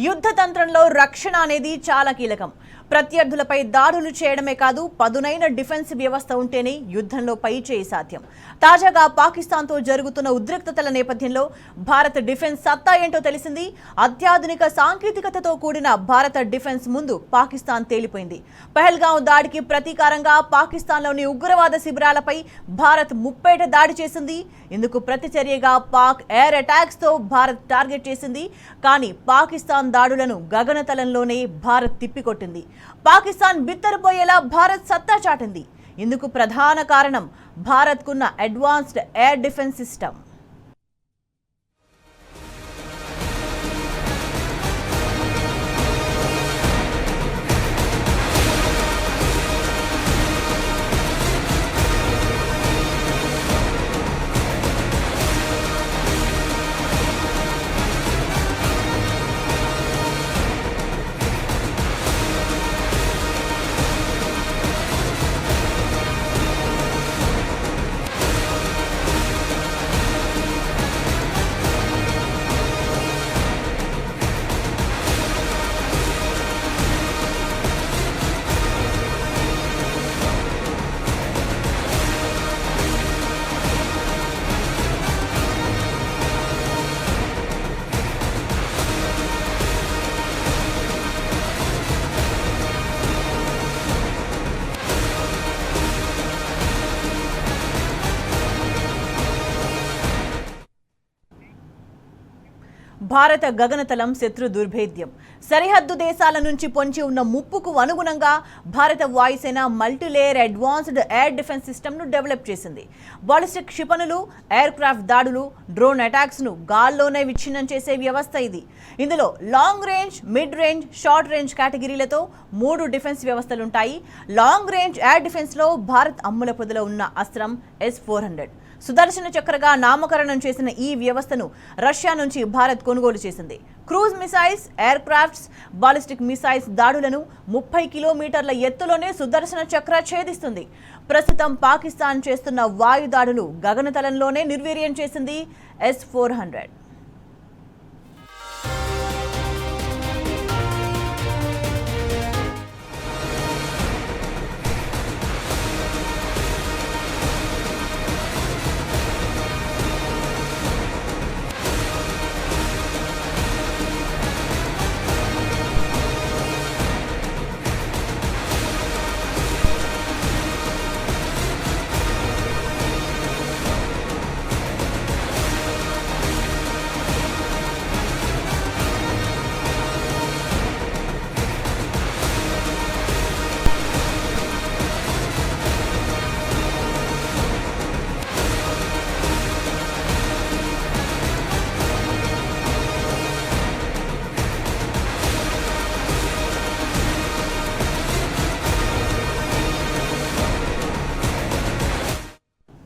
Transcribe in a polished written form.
యుద్ధ తంత్రంలో రక్షణ అనేది చాలా కీలకం. ప్రత్యర్థులపై దాడులు చేయడమే కాదు, పదునైన డిఫెన్స్ వ్యవస్థ ఉంటేనే యుద్ధంలో పైచేయి సాధ్యం. తాజాగా పాకిస్తాన్తో జరుగుతున్న ఉద్రిక్తతల నేపథ్యంలో భారత డిఫెన్స్ సత్తా ఏంటో తెలిసింది. అత్యాధునిక సాంకేతికతతో కూడిన భారత డిఫెన్స్ ముందు పాకిస్తాన్ తేలిపోయింది. పహల్గాం దాడికి ప్రతీకారంగా పాకిస్తాన్లోని ఉగ్రవాద శిబిరాలపై భారత్ ముప్పేట దాడి చేసింది. ఇందుకు ప్రతిచర్యగా పాక్ ఎయిర్ అటాక్స్ తో భారత్ టార్గెట్ చేసింది. కానీ పాకిస్తాన్ దాడులను గగనతలంలోనే భారత్ తిప్పికొట్టింది. పాకిస్తాన్ బిత్తరపోయేలా భారత్ సత్తా చాటింది. ఇందుకు ప్రధాన కారణం భారత్కున్న అడ్వాన్స్డ్ ఎయిర్ డిఫెన్స్ సిస్టమ్. భారత గగనతలం శత్రు దుర్భేద్యం. సరిహద్దు దేశాల నుంచి పొంచి ఉన్న ముప్పుకు అనుగుణంగా భారత వాయుసేన మల్టీలేయర్ అడ్వాన్స్డ్ ఎయిర్ డిఫెన్స్ సిస్టమ్ను డెవలప్ చేసింది. బాలిస్టిక్ క్షిపణులు, ఎయిర్ క్రాఫ్ట్ దాడులు, డ్రోన్ అటాక్స్ను గాల్లోనే విచ్ఛిన్నం చేసే వ్యవస్థ ఇది. ఇందులో long range, mid range, short range కేటగిరీలతో 3 డిఫెన్స్ వ్యవస్థలుంటాయి. లాంగ్ రేంజ్ ఎయిర్ డిఫెన్స్లో భారత్ అమ్ముల పొదలో ఉన్న అస్త్రం S-400 సుదర్శన చక్రగా నామకరణం చేసిన ఈ వ్యవస్థను రష్యా నుంచి భారత్ కొనుగోలు చేసింది. Cruise missiles, air crafts, ballistic missiles దాడులను 30 కిలోమీటర్ల ఎత్తులోనే సుదర్శన చక్ర ఛేదిస్తుంది. ప్రస్తుతం పాకిస్తాన్ చేస్తున్న వాయు దాడులు గగనతలంలోనే నిర్వీర్యం చేసింది S-400.